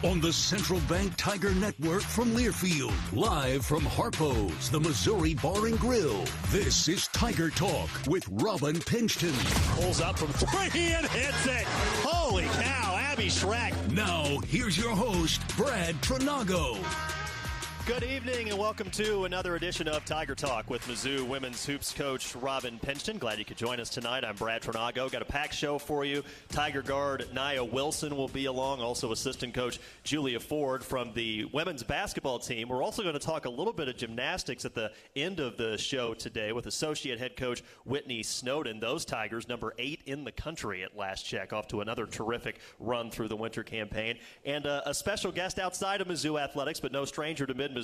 On the Central Bank Tiger Network from Learfield, live from Harpo's, the Missouri Bar and Grill. This is Tiger Talk with Robin Pingeton. Pulls up from three and hits it. Holy cow, Abby Schreck. Now, here's your host, Brad Trinago. Good evening and welcome to another edition of Tiger Talk with Mizzou women's hoops coach Robin Pingeton. Glad you could join us tonight. I'm Brad Trinago. Got a packed show for you. Tiger guard Nia Wilson will be along, also assistant coach Julia Ford from the women's basketball team. We're also going to talk a little bit of gymnastics at the end of the show today with associate head coach Whitney Snowden. Those Tigers, number 8 in the country at last check, off to another terrific run through the winter campaign. And a special guest outside of Mizzou athletics, but no stranger to Mid-Missouri.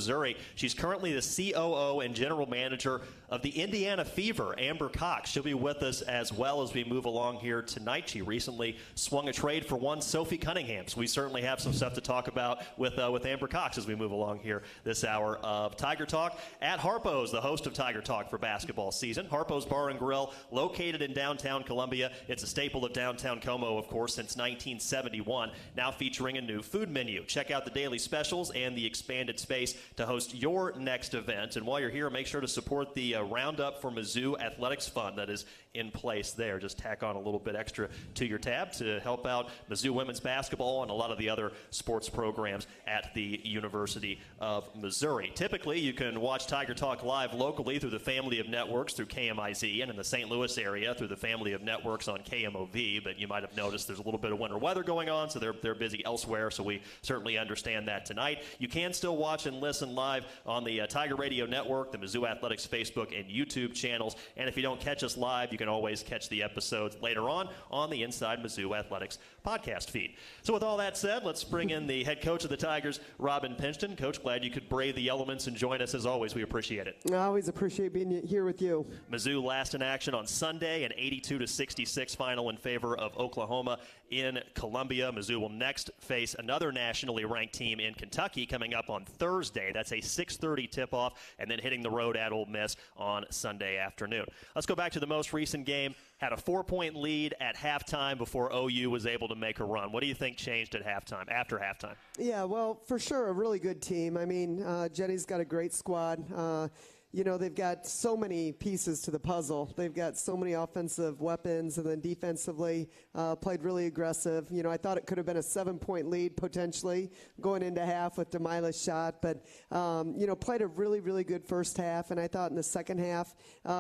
She's currently the COO and general manager of the Indiana Fever, Amber Cox. She'll be with us as well as we move along here tonight. She recently swung a trade for one Sophie Cunningham, so we certainly have some stuff to talk about with Amber Cox as we move along here this hour of Tiger Talk. At Harpo's, the host of Tiger Talk for basketball season. Harpo's Bar and Grill, located in downtown Columbia. It's a staple of downtown Como, of course, since 1971, now featuring a new food menu. Check out the daily specials and the expanded space to host your next event. And while you're here, make sure to support the Roundup for Mizzou Athletics Fund that is in place there. Just tack on a little bit extra to your tab to help out Mizzou women's basketball and a lot of the other sports programs at the University of Missouri. Typically, you can watch Tiger Talk live locally through the family of networks through KMIZ, and in the St. Louis area through the family of networks on KMOV. But you might have noticed there's a little bit of winter weather going on, so they're busy elsewhere, so we certainly understand that tonight. You can still watch and listen live on the Tiger Radio Network, the Mizzou Athletics Facebook and YouTube channels. And if you don't catch us live, you can always catch the episodes later on the Inside Mizzou Athletics podcast feed. So with all that said, let's bring in the head coach of the Tigers, Robin Pingeton. Coach, glad you could brave the elements and join us as always. We appreciate it. I always appreciate being here with you. Mizzou last in action on Sunday, an 82-66 final in favor of Oklahoma in Columbia. Mizzou will next face another nationally ranked team in Kentucky coming up on Thursday. That's a 6:30 tip-off, and then hitting the road at Ole Miss on Sunday afternoon. Let's go back to the most recent game. Had a 4-point lead at halftime before OU was able to make a run. What do you think changed at halftime, after halftime? Yeah, well, for sure, a really good team. I mean, Jenny's got a great squad. You know, they've got so many pieces to the puzzle. They've got so many offensive weapons, and then defensively played really aggressive. You know, I thought it could have been a 7-point lead potentially going into half with Demila's shot, but, you know, played a really, really good first half. And I thought in the second half,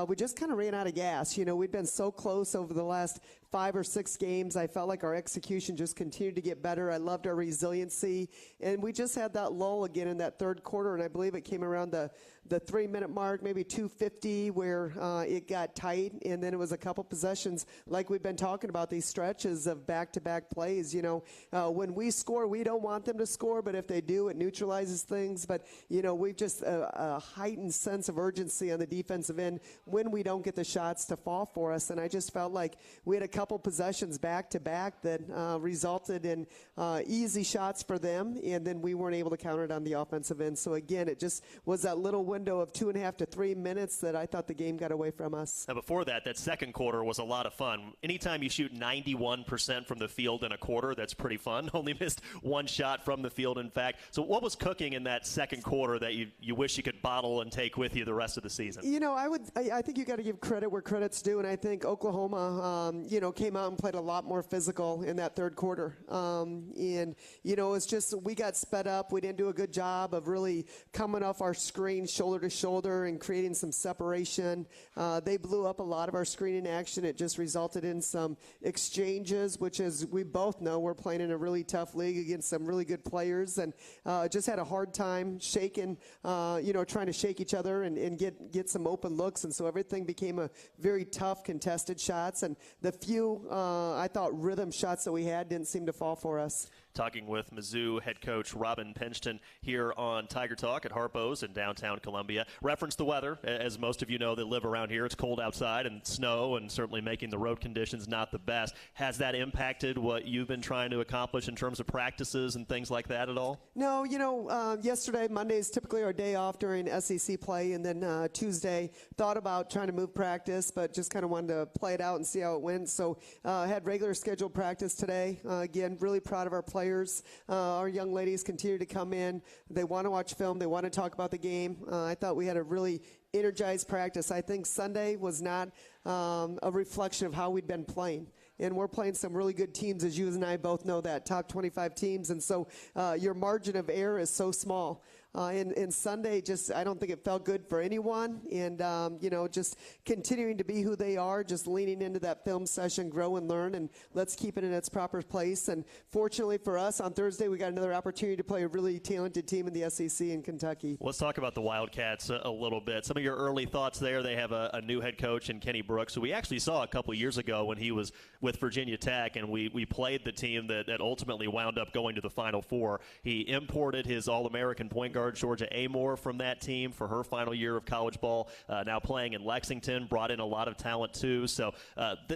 we just kind of ran out of gas. You know, we'd been so close over the last 5 or 6 games. I felt like our execution just continued to get better. I loved our resiliency. And we just had that lull again in that third quarter, and I believe it came around the 3-minute mark, maybe 2:50, where it got tight, and then it was a couple possessions like we've been talking about, these stretches of back-to-back plays. You know, when we score, we don't want them to score, but if they do, it neutralizes things. But, you know, we've just a heightened sense of urgency on the defensive end when we don't get the shots to fall for us, and I just felt like we had a couple possessions back-to-back that resulted in easy shots for them, and then we weren't able to counter it on the offensive end. So, again, it just was that little window of 2.5 to 3 minutes that I thought the game got away from us. Now, before that second quarter was a lot of fun. Anytime you shoot 91% from the field in a quarter, that's pretty fun. Only missed one shot from the field, in fact. So what was cooking in that second quarter that you wish you could bottle and take with you the rest of the season? You know, I think you got to give credit where credit's due, and I think Oklahoma, you know, came out and played a lot more physical in that third quarter. And, you know, it's just we got sped up. We didn't do a good job of really coming off our screen shoulder to shoulder and creating some separation. They blew up a lot of our screening action. It just resulted in some exchanges, which, as we both know, we're playing in a really tough league against some really good players, and just had a hard time shaking, you know, trying to shake each other and get some open looks. And so everything became a very tough contested shots, and the few, I thought, rhythm shots that we had didn't seem to fall for us. Talking with Mizzou head coach Robin Pingeton here on Tiger Talk at Harpo's in downtown Columbia. Reference the weather. As most of you know that live around here, it's cold outside and snow, and certainly making the road conditions not the best. Has that impacted what you've been trying to accomplish in terms of practices and things like that at all? No, you know, yesterday, Monday is typically our day off during SEC play, and then Tuesday, thought about trying to move practice, but just kind of wanted to play it out and see how it went. So had regular scheduled practice today. Again, really proud of our play players. Our young ladies continue to come in. They want to watch film. They want to talk about the game. I thought we had a really energized practice. I think Sunday was not a reflection of how we'd been playing. And we're playing some really good teams, as you and I both know that, top 25 teams. And so your margin of error is so small. And Sunday, I don't think it felt good for anyone. And, just continuing to be who they are, just leaning into that film session, grow and learn, and let's keep it in its proper place. And fortunately for us, on Thursday, we got another opportunity to play a really talented team in the SEC in Kentucky. Let's talk about the Wildcats a little bit. Some of your early thoughts there. They have a new head coach in Kenny Brooks, who we actually saw a couple years ago when he was with Virginia Tech, and we played the team that ultimately wound up going to the Final Four. He imported his All-American point guard, Georgia Amore, from that team for her final year of college ball, now playing in Lexington, brought in a lot of talent too. So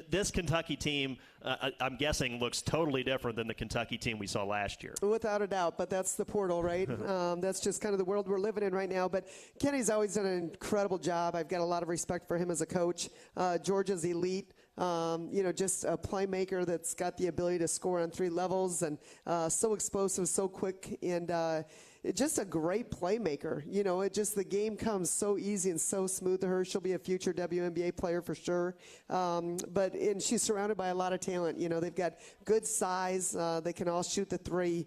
this Kentucky team, I'm guessing, looks totally different than the Kentucky team we saw last year. Without a doubt, but that's the portal, right? That's just kind of the world we're living in right now. But Kenny's always done an incredible job. I've got a lot of respect for him as a coach. Georgia's elite. Just a playmaker that's got the ability to score on 3 levels, and so explosive, so quick, and just a great playmaker. The game comes so easy and so smooth to her. She'll be a future WNBA player for sure. And she's surrounded by a lot of talent. They've got good size. They can all shoot the 3.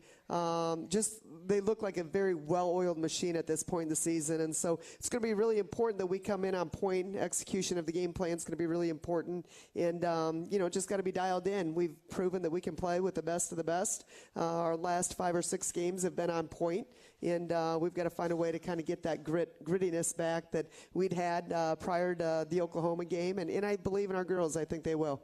They look like a very well-oiled machine at this point in the season. And so it's going to be really important that we come in on point. Execution of the game plan is going to be really important. And, just got to be dialed in. We've proven that we can play with the best of the best. Our last 5 or 6 games have been on point. And we've got to find a way to kind of get that grittiness back that we'd had prior to the Oklahoma game. And I believe in our girls. I think they will.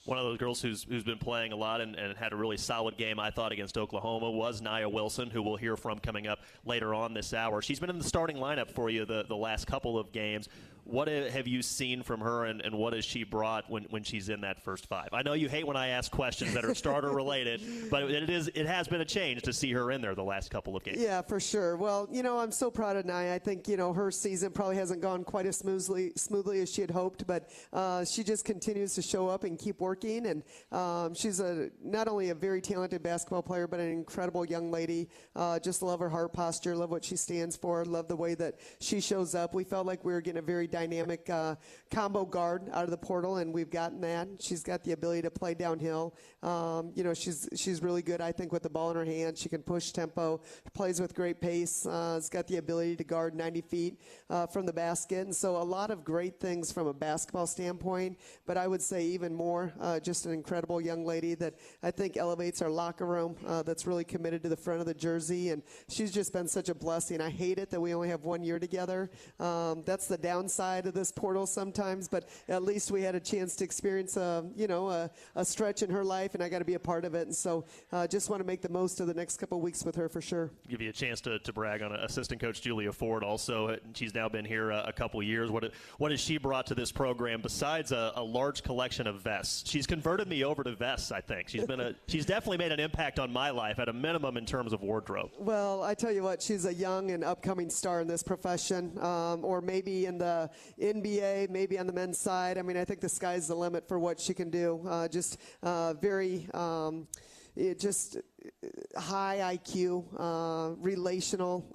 One of those girls who's been playing a lot and had a really solid game, I thought, against Oklahoma was Nia Wilson, who we'll hear from coming up later on this hour. She's been in the starting lineup for you the last couple of games. What have you seen from her, and what has she brought when she's in that first 5? I know you hate when I ask questions that are starter-related, but it has been a change to see her in there the last couple of games. Yeah, for sure. Well, I'm so proud of Nia. I think, her season probably hasn't gone quite as smoothly as she had hoped, but she just continues to show up and keep working. And she's not only a very talented basketball player, but an incredible young lady. Just love her heart posture, love what she stands for, love the way that she shows up. We felt like we were getting a very dynamic combo guard out of the portal, and we've gotten that. She's got the ability to play downhill. She's really good, I think, with the ball in her hand. She can push tempo, plays with great pace, has got the ability to guard 90 feet from the basket. And so a lot of great things from a basketball standpoint, but I would say even more, just an incredible young lady that I think elevates our locker room, that's really committed to the front of the jersey. And she's just been such a blessing. I hate it that we only have 1 year together. That's the downside of this portal sometimes, but at least we had a chance to experience a stretch in her life, and I got to be a part of it. And so just want to make the most of the next couple of weeks with her for sure. Give you a chance to brag on assistant coach Julia Ford also. She's now been here a couple of years. What has she brought to this program besides a large collection of vests? She's converted me over to vests, I think. She's definitely made an impact on my life at a minimum in terms of wardrobe. Well, I tell you what, she's a young and upcoming star in this profession, or maybe in the NBA, maybe on the men's side. I mean, I think the sky's the limit for what she can do. Just high IQ, relational,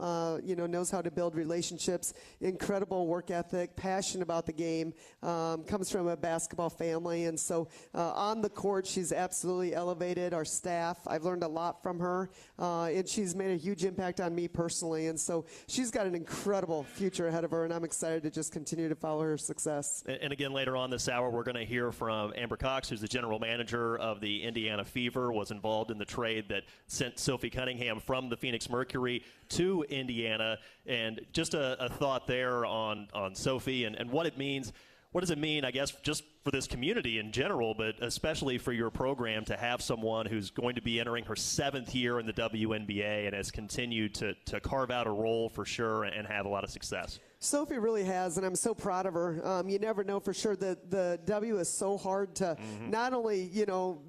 knows how to build relationships, incredible work ethic, passionate about the game, comes from a basketball family. And so on the court, she's absolutely elevated our staff. I've learned a lot from her, and she's made a huge impact on me personally. And so she's got an incredible future ahead of her, and I'm excited to just continue to follow her success. And again, later on this hour, we're going to hear from Amber Cox, who's the general manager of the Indiana Fever, was involved in the trade that sent Sophie Cunningham from the Phoenix Mercury to Indiana. And just a thought there on Sophie and what it means. What does it mean, I guess, just for this community in general, but especially for your program to have someone who's going to be entering her 7th year in the WNBA and has continued to carve out a role for sure and have a lot of success? Sophie really has, and I'm so proud of her. You never know for sure. The W is so hard to not only,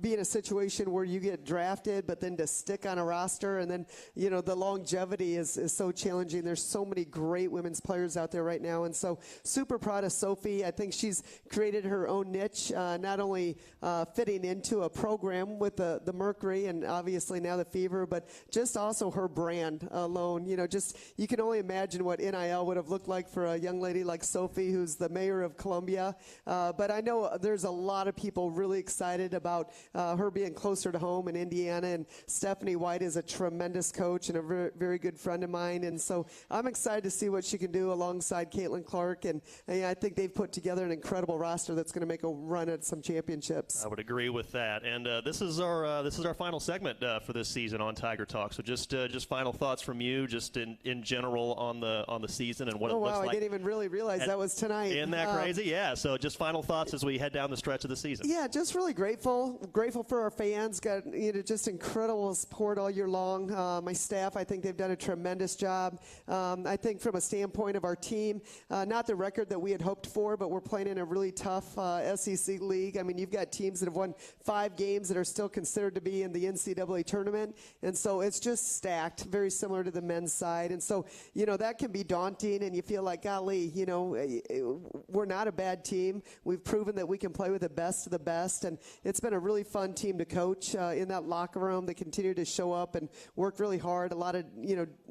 be in a situation where you get drafted, but then to stick on a roster, and then, the longevity is so challenging. There's so many great women's players out there right now, and so super proud of Sophie. I think she's created her own niche, not only fitting into a program with the Mercury and obviously now the Fever, but just also her brand alone. You can only imagine what NIL would have looked like for a young lady like Sophie, who's the mayor of Columbia. But I know there's a lot of people really excited about her being closer to home in Indiana. And Stephanie White is a tremendous coach and a very, very good friend of mine. And so I'm excited to see what she can do alongside Caitlin Clark. And I think they've put together an incredible roster that's going to make a run at some championships. I would agree with that. And this is our final segment for this season on Tiger Talk. So just final thoughts from you, just in general on the season and what it looks like. I didn't even really realize that was tonight. Isn't that crazy? Yeah. So just final thoughts as we head down the stretch of the season. Yeah, just really grateful for our fans. Got just incredible support all year long. My staff, I think they've done a tremendous job. I think from a standpoint of our team, not the record that we had hoped for, but we're playing in a really tough SEC league. I mean, you've got teams that have won 5 games that are still considered to be in the NCAA tournament, and so it's just stacked, very similar to the men's side. And so, that can be daunting, and you feel like, golly, we're not a bad team. We've proven that we can play with the best of the best, and it's been a really fun team to coach in that locker room. They continue to show up and work really hard. A lot of,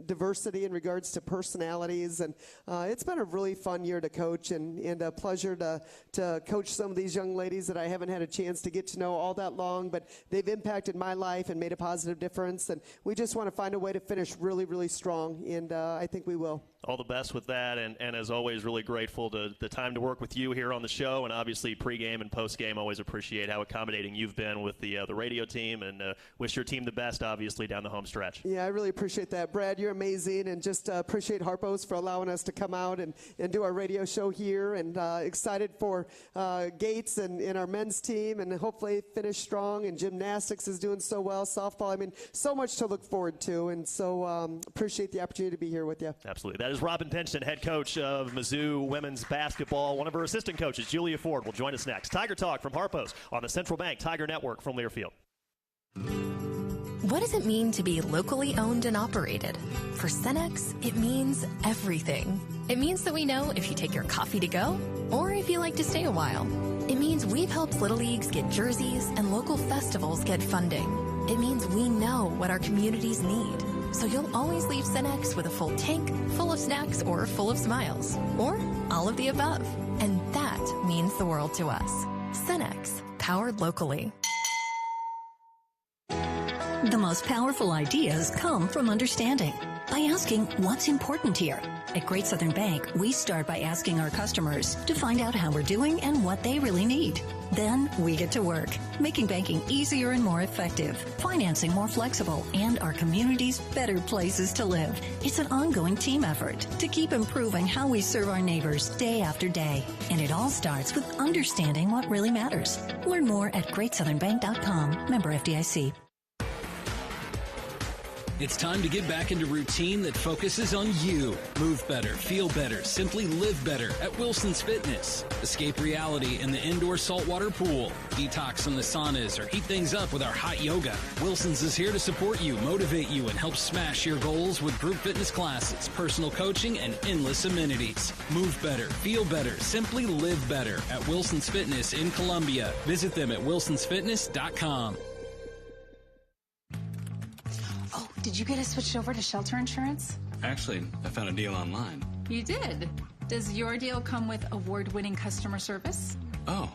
diversity in regards to personalities, and it's been a really fun year to coach, and a pleasure to coach some of these young ladies that I haven't had a chance to get to know all that long, but they've impacted my life and made a positive difference, and we just want to find a way to finish really, really strong, and I think we will. All the best with that, and as always, really grateful to the time to work with you here on the show, and obviously pregame and postgame. Always appreciate how accommodating you've been with the radio team, and wish your team the best, obviously, down the home stretch. Yeah, I really appreciate that. Brad, you're amazing, and just appreciate Harpo's for allowing us to come out and do our radio show here, and excited for Gates and our men's team, and hopefully finish strong, and gymnastics is doing so well, softball. I mean, so much to look forward to, and so appreciate the opportunity to be here with you. Absolutely. That is Robin Pingeton, head coach of Mizzou women's basketball. One of her assistant coaches, Julia Ford, will join us next. Tiger Talk from Harpo's on the Central Bank Tiger Network from Learfield. What does it mean to be locally owned and operated? For Cenex, it means everything. It means that we know if you take your coffee to go or if you like to stay a while. It means we've helped Little Leagues get jerseys and local festivals get funding. It means we know what our communities need. So you'll always leave Cenex with a full tank, full of snacks, or full of smiles. Or all of the above. And that means the world to us. Cenex, powered locally. The most powerful ideas come from understanding. By asking what's important here. At Great Southern Bank, we start by asking our customers to find out how we're doing and what they really need. Then we get to work, making banking easier and more effective, financing more flexible, and our communities better places to live. It's an ongoing team effort to keep improving how we serve our neighbors day after day. And it all starts with understanding what really matters. Learn more at GreatSouthernBank.com. Member FDIC. It's time to get back into routine that focuses on you. Move better, feel better, simply live better at Wilson's Fitness. Escape reality in the indoor saltwater pool. Detox from the saunas or heat things up with our hot yoga. Wilson's is here to support you, motivate you, and help smash your goals with group fitness classes, personal coaching, and endless amenities. Move better, feel better, simply live better at Wilson's Fitness in Columbia. Visit them at wilsonsfitness.com. Did you get us switched over to shelter insurance? Actually, I found a deal online. You did? Does your deal come with award-winning customer service? Oh,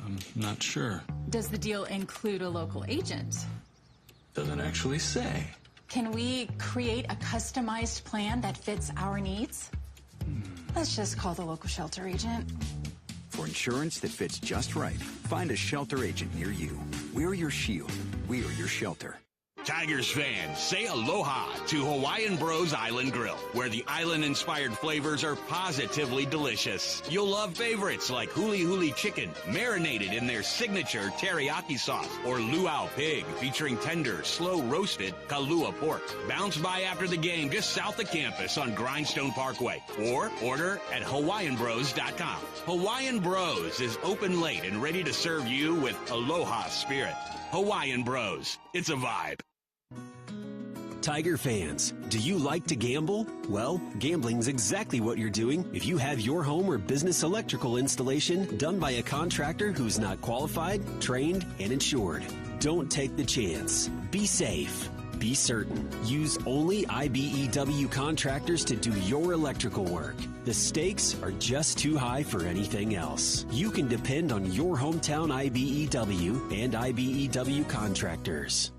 I'm not sure. Does the deal include a local agent? Doesn't actually say. Can we create a customized plan that fits our needs? Let's just call the local shelter agent. For insurance that fits just right, find a shelter agent near you. We're your shield. We are your shelter. Tigers fans, say aloha to Hawaiian Bros Island Grill, where the island-inspired flavors are positively delicious. You'll love favorites like huli huli chicken, marinated in their signature teriyaki sauce, or luau pig, featuring tender, slow-roasted Kalua pork. Bounce by after the game just south of campus on Grindstone Parkway, or order at HawaiianBros.com. Hawaiian Bros is open late and ready to serve you with aloha spirit. Hawaiian Bros. It's a vibe. Tiger fans, do you like to gamble? Well, gambling's exactly what you're doing if you have your home or business electrical installation done by a contractor who's not qualified, trained, and insured. Don't take the chance. Be safe. Be certain. Use only IBEW contractors to do your electrical work. The stakes are just too high for anything else. You can depend on your hometown IBEW and IBEW contractors.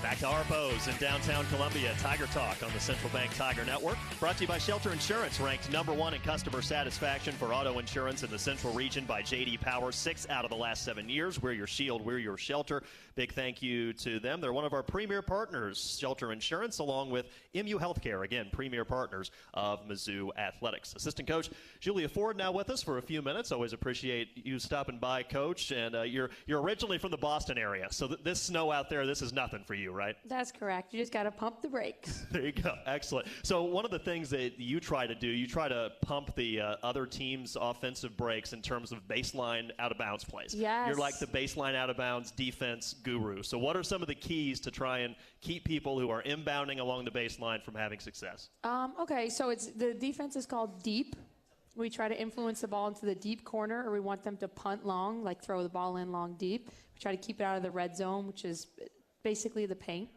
Back to Harpo's in downtown Columbia. Tiger Talk on the Central Bank Tiger Network. Brought to you by Shelter Insurance, ranked #1 in customer satisfaction for auto insurance in the Central Region by J.D. Power. 6 out of the last 7 years. We're your shield. We're your shelter. Big thank you to them. They're one of our premier partners, Shelter Insurance, along with MU Healthcare. Again, premier partners of Mizzou Athletics. Assistant Coach Julia Ford now with us for a few minutes. Always appreciate you stopping by, Coach. And you're originally from the Boston area, so this snow out there, this is nothing for you, right? That's correct. You just got to pump the brakes. There you go. Excellent. So one of the things that you try to do, you try to pump the other team's offensive brakes in terms of baseline out-of-bounds plays. Yes. You're like the baseline out-of-bounds defense guru. So what are some of the keys to try and keep people who are inbounding along the baseline from having success? Okay, so the defense is called deep. We try to influence the ball into the deep corner, or we want them to punt long, like throw the ball in long deep. We try to keep it out of the red zone, which is basically the paint.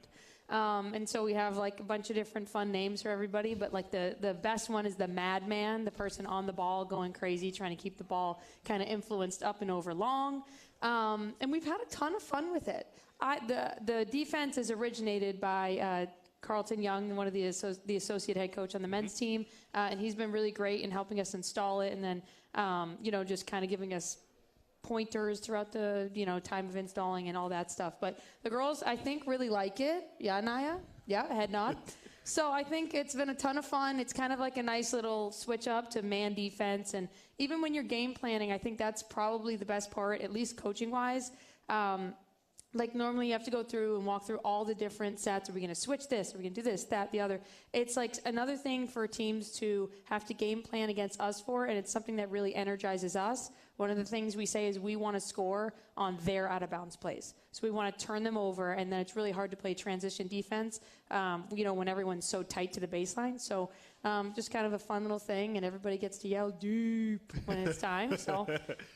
And so we have like a bunch of different fun names for everybody, but like the best one is the madman, the person on the ball going crazy, trying to keep the ball kind of influenced up and over long. And we've had a ton of fun with it. The defense is originated by Carlton Young, one of the associate head coach on the men's team, and he's been really great in helping us install it, and then just kind of giving us pointers throughout the time of installing and all that stuff. But the girls, I think, really like it. Yeah, Naya? Yeah, head nod. So I think it's been a ton of fun. It's kind of like a nice little switch up to man defense. And even when you're game planning, I think that's probably the best part, at least coaching-wise. Like normally you have to go through and walk through all the different sets. Are we going to switch this? Are we going to do this, that, the other? It's like another thing for teams to have to game plan against us for, and it's something that really energizes us. One of the things we say is we want to score on their out-of-bounds plays. So we want to turn them over, and then it's really hard to play transition defense, when everyone's so tight to the baseline. So just kind of a fun little thing, and everybody gets to yell deep when it's time. So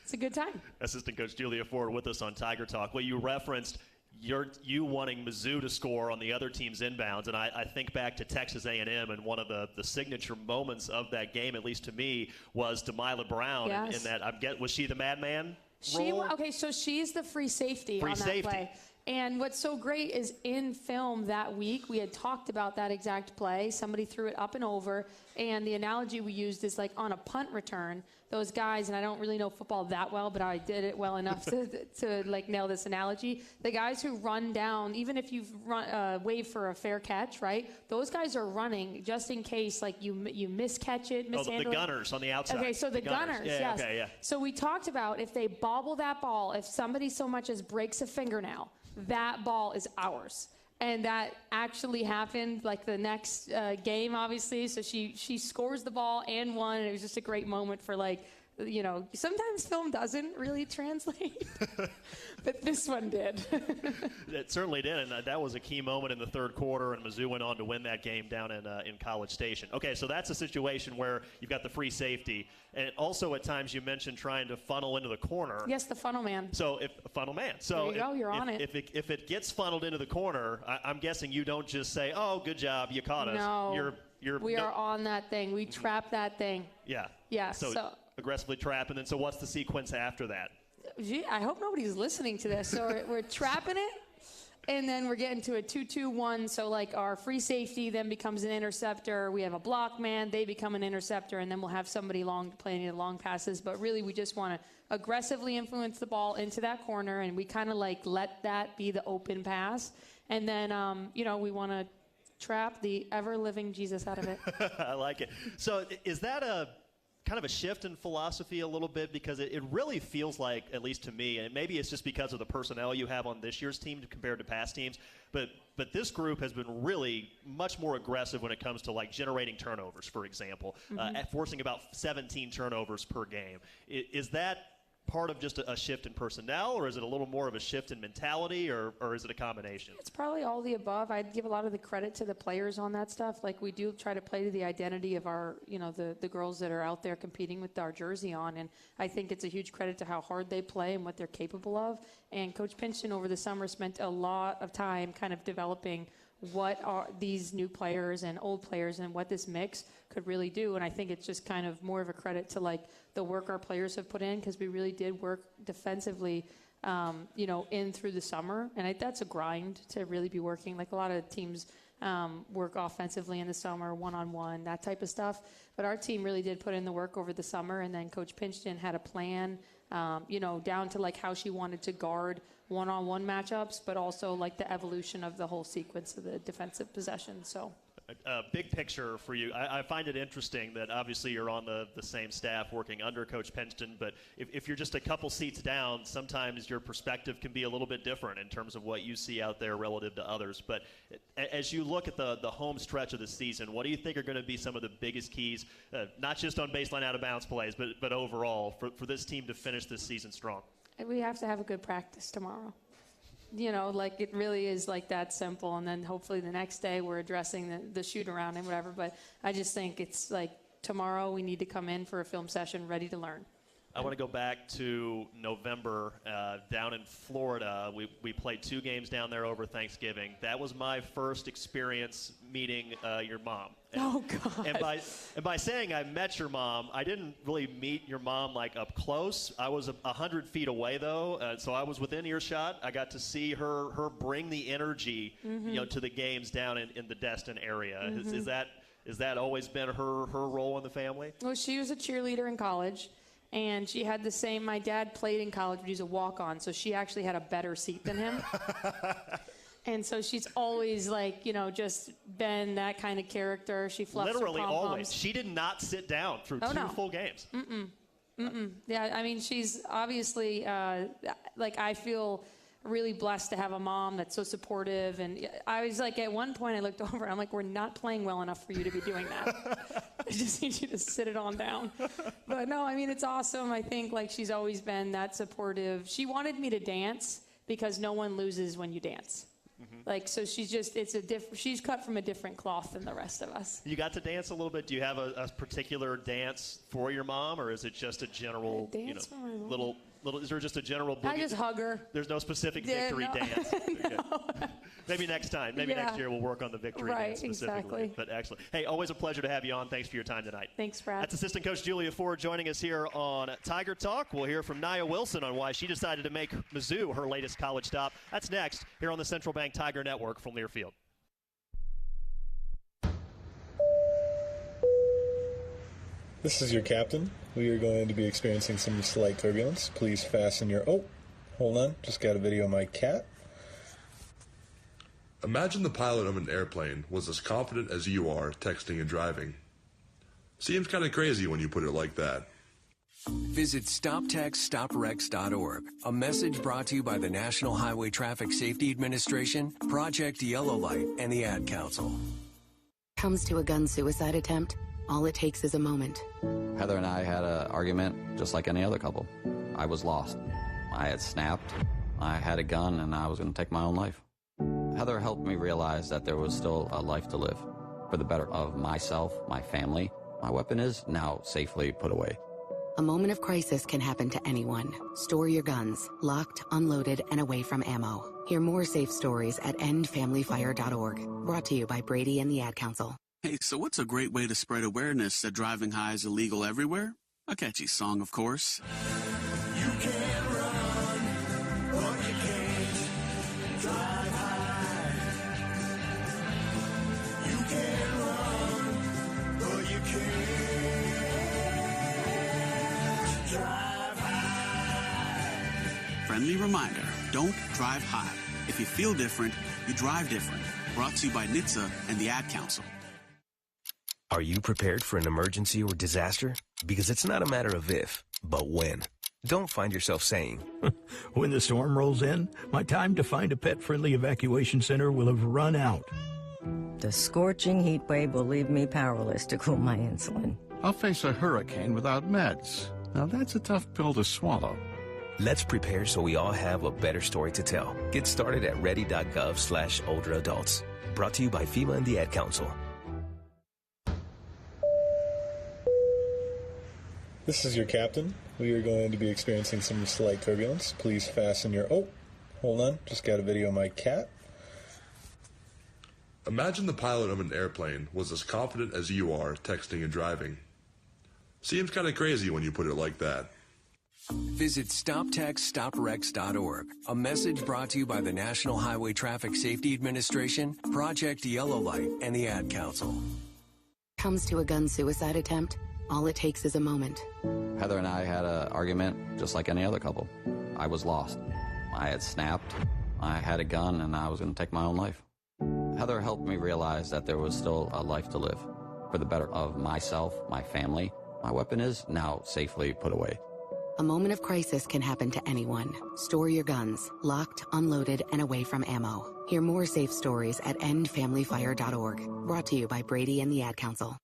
it's a good time. Assistant Coach Julia Ford with us on Tiger Talk. Well, you referenced you wanting Mizzou to score on the other team's inbounds, and I think back to Texas A&M, and one of the signature moments of that game, at least to me, was Demila Brown. Yes. In that, was she the madman role? Okay, so she's the free safety on that play. And what's so great is in film that week, we had talked about that exact play. Somebody threw it up and over, and the analogy we used is like on a punt return, those guys, and I don't really know football that well, but I did it well enough to like nail this analogy. The guys who run down, even if you've waved for a fair catch, right? Those guys are running just in case like you miscatch it, mishandle it. The gunners on the outside. Okay, so the gunners, yes. Okay, yeah. So we talked about if they bobble that ball, if somebody so much as breaks a fingernail, that ball is ours. And that actually happened like the next game, obviously. So she scores the ball and won. And it was just a great moment for sometimes film doesn't really translate, but this one did. It certainly did, and that was a key moment in the third quarter, and Mizzou went on to win that game down in College Station. Okay, so that's a situation where you've got the free safety, and also at times you mentioned trying to funnel into the corner. Yes, the funnel man. So funnel man. So there you go, you're on it. If it gets funneled into the corner, I'm guessing you don't just say, "Oh, good job, you caught us." No, we are on that thing. We trap that thing. Yeah. Yeah. So aggressively trap, and then so what's the sequence after that? Gee, I hope nobody's listening to this. So we're trapping it, And then we're getting to a 2-2-1. So like our free safety then becomes an interceptor. We have a block man. They become an interceptor. And then we'll have somebody long playing long passes. But really we just want to aggressively influence the ball into that corner. And we kind of like let that be the open pass. And then, we want to trap the ever-living Jesus out of it. I like it. So is that a kind of a shift in philosophy a little bit? Because it really feels like, at least to me, and maybe it's just because of the personnel you have on this year's team compared to past teams, but this group has been really much more aggressive when it comes to like generating turnovers, for example, forcing about 17 turnovers per game. Is that part of just a shift in personnel, or is it a little more of a shift in mentality, or is it a combination? It's probably all the above. I'd give a lot of the credit to the players on that stuff. Like we do try to play to the identity of our, the girls that are out there competing with our jersey on. And I think it's a huge credit to how hard they play and what they're capable of. And Coach Pingeton over the summer spent a lot of time kind of developing what are these new players and old players and what this mix could really do. And I think it's just kind of more of a credit to like the work our players have put in, because we really did work defensively, in through the summer. And that's a grind to really be working. Like a lot of teams work offensively in the summer, one-on-one, that type of stuff. But our team really did put in the work over the summer. And then Coach Pingeton had a plan, down to like how she wanted to guard one-on-one matchups, but also like the evolution of the whole sequence of the defensive possession. So big picture for you. I find it interesting that obviously you're on the same staff working under Coach Pingeton, but if you're just a couple seats down, sometimes your perspective can be a little bit different in terms of what you see out there relative to others. But as you look at the home stretch of the season, what do you think are going to be some of the biggest keys, not just on baseline out-of-bounds plays, but overall for this team to finish this season strong? We have to have a good practice tomorrow. Like it really is like that simple. And then hopefully the next day we're addressing the shoot around and whatever. But I just think it's like tomorrow we need to come in for a film session ready to learn. I want to go back to November down in Florida. We played 2 games down there over Thanksgiving. That was my first experience meeting your mom. Oh, God. And by saying I met your mom, I didn't really meet your mom like up close. I was 100 feet away, though, so I was within earshot. I got to see her bring the energy to the games down in the Destin area. Is that always been her role in the family? Well, she was a cheerleader in college. And she had the same, my dad played in college, but he was a walk-on, so she actually had a better seat than him. And so she's always like, just been that kind of character. She fluffs literally her pom-poms. Always. She did not sit down through 2 full games. Yeah, I mean, she's obviously, I feel really blessed to have a mom that's so supportive. And I was like, at one point I looked over, I'm like, we're not playing well enough for you to be doing that. I just need you to sit it on down. But no, I mean, it's awesome. I think like she's always been that supportive. She wanted me to dance because no one loses when you dance. Like, so she's just, she's cut from a different cloth than the rest of us. You got to dance a little bit. Do you have a particular dance for your mom, or is it just a general, for my mom. little, is there just a general boogie? I just hug her. There's no specific victory dance. No. Maybe next time. Maybe next year we'll work on the victory dance specifically. Exactly. But excellent. Hey, always a pleasure to have you on. Thanks for your time tonight. Thanks, Brad. That's assistant coach Julia Ford joining us here on Tiger Talk. We'll hear from Nia Wilson on why she decided to make Mizzou her latest college stop. That's next here on the Central Bank Tiger Network from Learfield. This is your captain. We are going to be experiencing some slight turbulence. Please fasten your... Oh, hold on. Just got a video of my cat. Imagine the pilot of an airplane was as confident as you are texting and driving. Seems kind of crazy when you put it like that. Visit StopTextStopWrecks.org. A message brought to you by the National Highway Traffic Safety Administration, Project Yellow Light, and the Ad Council. Comes to a gun suicide attempt, all it takes is a moment. Heather and I had an argument just like any other couple. I was lost. I had snapped. I had a gun, and I was going to take my own life. Heather helped me realize that there was still a life to live for the better of myself, my family. My weapon is now safely put away. A moment of crisis can happen to anyone. Store your guns, locked, unloaded, and away from ammo. Hear more safe stories at endfamilyfire.org. Brought to you by Brady and the Ad Council. Hey, so what's a great way to spread awareness that driving high is illegal everywhere? A catchy song, of course. You can't run, but you can't drive high. Drive high. Friendly reminder, don't drive high. If you feel different, you drive different. Brought to you by NHTSA and the Ad Council. Are you prepared for an emergency or disaster? Because it's not a matter of if, but when. Don't find yourself saying, when the storm rolls in, my time to find a pet-friendly evacuation center will have run out. The scorching heat wave will leave me powerless to cool my insulin. I'll face a hurricane without meds. Now that's a tough pill to swallow. Let's prepare so we all have a better story to tell. Get started at ready.gov/older adults. Brought to you by FEMA and the Ad Council. This is your captain. We are going to be experiencing some slight turbulence. Please fasten your... Oh, hold on. Just got a video of my cat. Imagine the pilot of an airplane was as confident as you are texting and driving. Seems kind of crazy when you put it like that. Visit StopTextStopWrecks.org. A message brought to you by the National Highway Traffic Safety Administration, Project Yellow Light, and the Ad Council. Comes to a gun suicide attempt, all it takes is a moment. Heather and I had an argument just like any other couple. I was lost. I had snapped. I had a gun, and I was going to take my own life. Heather helped me realize that there was still a life to live. For the better of myself, my family, my weapon is now safely put away. A moment of crisis can happen to anyone. Store your guns, locked, unloaded, and away from ammo. Hear more safe stories at endfamilyfire.org. Brought to you by Brady and the Ad Council.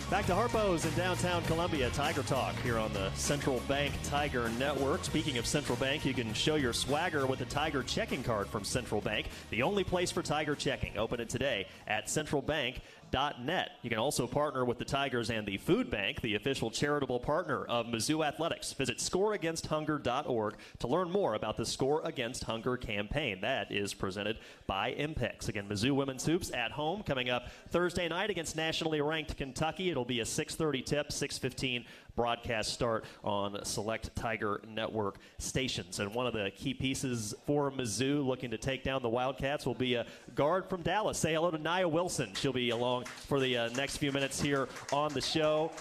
Back to Harpo's in downtown Columbia, Tiger Talk here on the Central Bank Tiger Network. Speaking of Central Bank, you can show your swagger with a Tiger checking card from Central Bank, the only place for Tiger checking. Open it today at centralbank.net. You can also partner with the Tigers and the Food Bank, the official charitable partner of Mizzou Athletics. Visit scoreagainsthunger.org to learn more about the Score Against Hunger campaign. That is presented by Impex. Again, Mizzou women's hoops at home coming up Thursday night against nationally ranked Kentucky. It'll be a 6:30 tip, 6:15 broadcast start on select Tiger Network stations. And one of the key pieces for Mizzou looking to take down the Wildcats will be a guard from Dallas. Say hello to Nia Wilson. She'll be along for the next few minutes here on the show.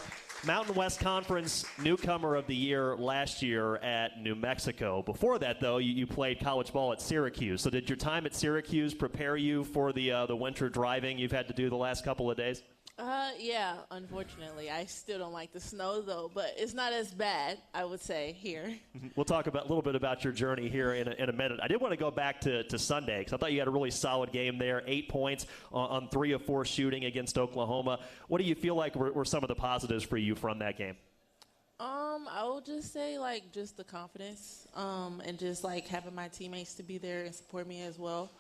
Mountain West Conference Newcomer of the Year last year at New Mexico. Before that, though, you played college ball at Syracuse. So did your time at Syracuse prepare you for the winter driving you've had to do the last couple of days? Yeah, unfortunately. I still don't like the snow, though, but it's not as bad, I would say, here. We'll talk a little bit about your journey here in a minute. I did want to go back to Sunday because I thought you had a really solid game there, 8 points on 3 of 4 shooting against Oklahoma. What do you feel like were some of the positives for you from that game? I would just say, just the confidence and just, having my teammates to be there and support me as well.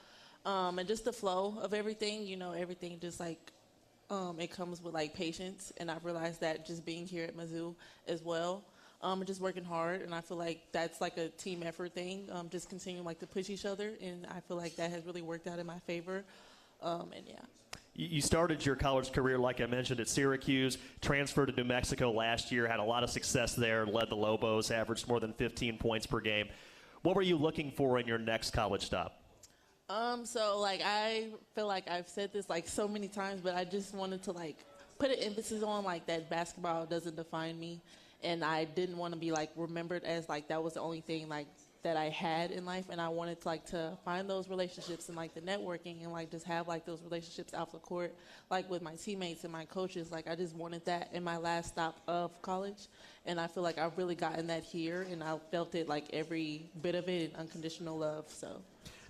And just the flow of everything, everything just, it comes with patience, and I've realized that just being here at Mizzou as well, and just working hard, and I feel like that's a team effort thing, just continuing to push each other, and I feel like that has really worked out in my favor, and yeah. You started your college career, like I mentioned, at Syracuse, transferred to New Mexico last year, had a lot of success there, led the Lobos, averaged more than 15 points per game. What were you looking for in your next college stop? I feel like I've said this so many times, but I just wanted to put an emphasis on that basketball doesn't define me, and I didn't want to be remembered as that was the only thing that I had in life, and I wanted to find those relationships and the networking and just have those relationships off the court, with my teammates and my coaches. I just wanted that in my last stop of college, and I feel like I've really gotten that here, and I felt it every bit of it in unconditional love. So.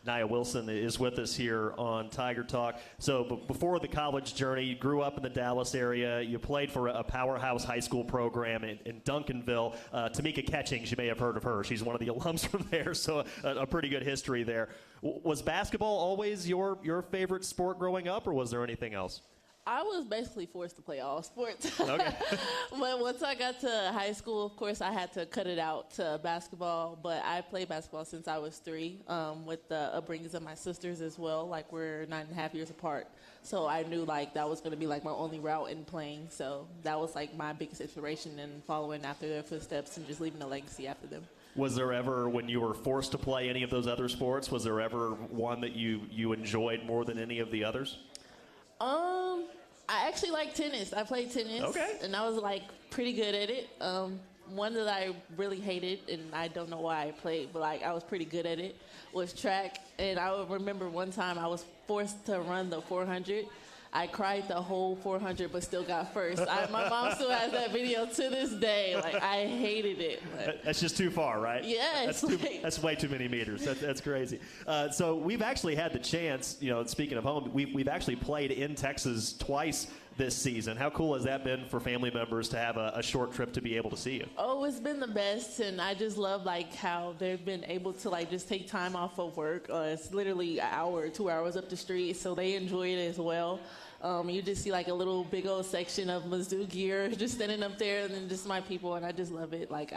Nia Wilson is with us here on Tiger Talk. So before the college journey, you grew up in the Dallas area. You played for a powerhouse high school program in Duncanville. Tamika Catchings, you may have heard of her. She's one of the alums from there, so a pretty good history there. Was basketball always your favorite sport growing up, or was there anything else? I was basically forced to play all sports. Okay. But once I got to high school, of course, I had to cut it out to basketball. But I played basketball since I was 3, with the upbringings of my sisters as well. We're 9.5 years apart. So I knew, that was going to be, my only route in playing. So that was, my biggest inspiration in following after their footsteps and just leaving a legacy after them. Was there ever, when you were forced to play any of those other sports, was there ever one that you enjoyed more than any of the others? actually like tennis. I played tennis. Okay. And I was like pretty good at it. One that I really hated, and I don't know why I played, but like I was pretty good at it, was track. And I remember one time I was forced to run the 400. I cried the whole 400, but still got first. My mom still has that video to this day. Like, I hated it. That's just too far, right? Yeah. That's way too many meters. That's crazy. So we've actually had the chance, speaking of home, we've actually played in Texas twice this season. How cool has that been for family members to have a short trip to be able to see you? Oh, it's been the best, and I just love like how they've been able to like just take time off of work. It's literally an hour or 2 hours up the street, so they enjoy it as well. You just see like a little big old section of Mizzou gear just standing up there, and then just my people, and I just love it. Like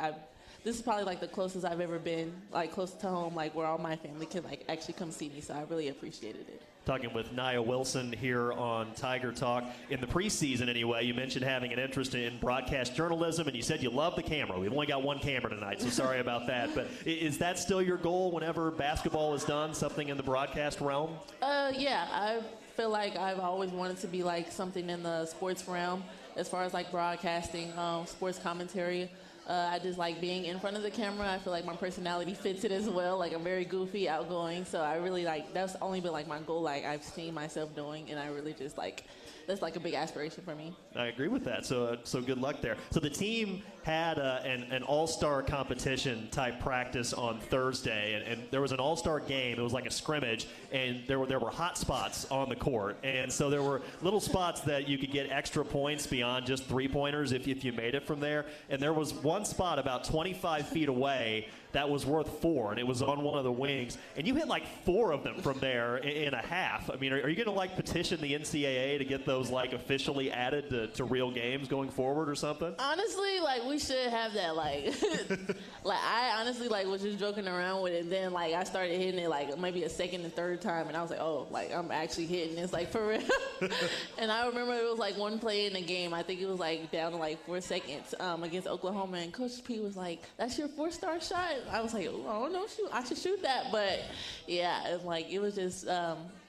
this is probably like the closest I've ever been, like close to home, like where all my family can like actually come see me. So I really appreciated it. Talking with Nia Wilson here on Tiger Talk. In the preseason, anyway, you mentioned having an interest in broadcast journalism, and you said you love the camera. We've only got one camera tonight, so sorry about that. But is that still your goal whenever basketball is done, something in the broadcast realm? Yeah, I feel like I've always wanted to be like something in the sports realm as far as like broadcasting, sports commentary. I just like being in front of the camera. I feel like my personality fits it as well. Like I'm very goofy, outgoing. So I really like, that's only been like my goal, like I've seen myself doing, and I really just like, that's like a big aspiration for me. I agree with that. So good luck there. So the team had an all-star competition type practice on Thursday, and there was an all-star game. It was like a scrimmage, and there were hot spots on the court, and so there were little spots that you could get extra points beyond just three-pointers if you made it from there. And there was one spot about 25 feet away that was worth 4, and it was on one of the wings. And you hit like 4 of them from there in a half. I mean, are you going to like petition the NCAA to get those like officially added to real games going forward or something? Honestly, like we should have that. Like, like I honestly like was just joking around with it. And then like I started hitting it like maybe a second and third time, and I was like, oh, like I'm actually hitting this like for real. And I remember it was like one play in the game. I think it was like down to like 4 seconds against Oklahoma, and Coach P was like, "That's your 4-star shot." I was like, oh, I don't know, I should shoot that. But yeah, it was just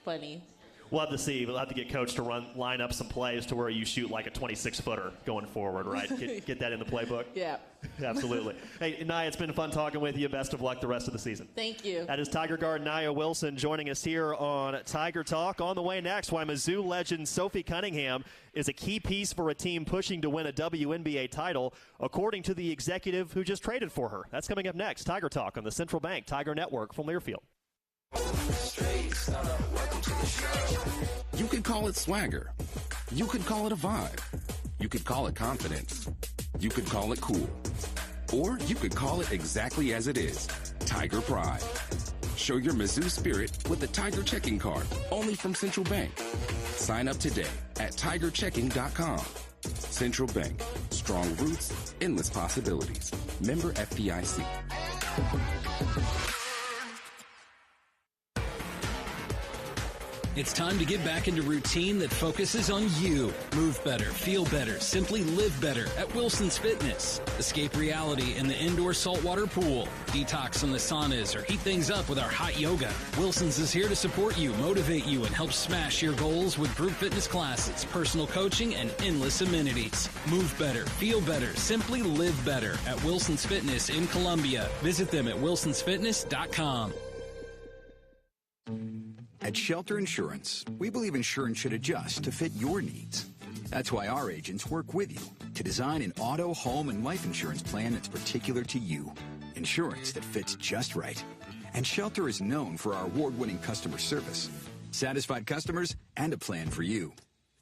funny. We'll have to see. We'll have to get Coach to line up some plays to where you shoot like a 26-footer going forward, right? Get that in the playbook? Yeah. Absolutely. Hey, Nia, it's been fun talking with you. Best of luck the rest of the season. Thank you. That is Tiger guard Nia Wilson joining us here on Tiger Talk. On the way next, why Mizzou legend Sophie Cunningham is a key piece for a team pushing to win a WNBA title, according to the executive who just traded for her. That's coming up next. Tiger Talk on the Central Bank Tiger Network from Learfield. You could call it swagger. You could call it a vibe. You could call it confidence. You could call it cool. Or you could call it exactly as it is, Tiger Pride. Show your Mizzou spirit with the Tiger Checking Card, only from Central Bank. Sign up today at tigerchecking.com. Central Bank. Strong roots, endless possibilities. Member FDIC. It's time to get back into routine that focuses on you. Move better, feel better, simply live better at Wilson's Fitness. Escape reality in the indoor saltwater pool. Detox from the saunas or heat things up with our hot yoga. Wilson's is here to support you, motivate you, and help smash your goals with group fitness classes, personal coaching, and endless amenities. Move better, feel better, simply live better at Wilson's Fitness in Columbia. Visit them at wilsonsfitness.com. At Shelter Insurance, we believe insurance should adjust to fit your needs. That's why our agents work with you to design an auto, home, and life insurance plan that's particular to you. Insurance that fits just right. And Shelter is known for our award-winning customer service, satisfied customers, and a plan for you.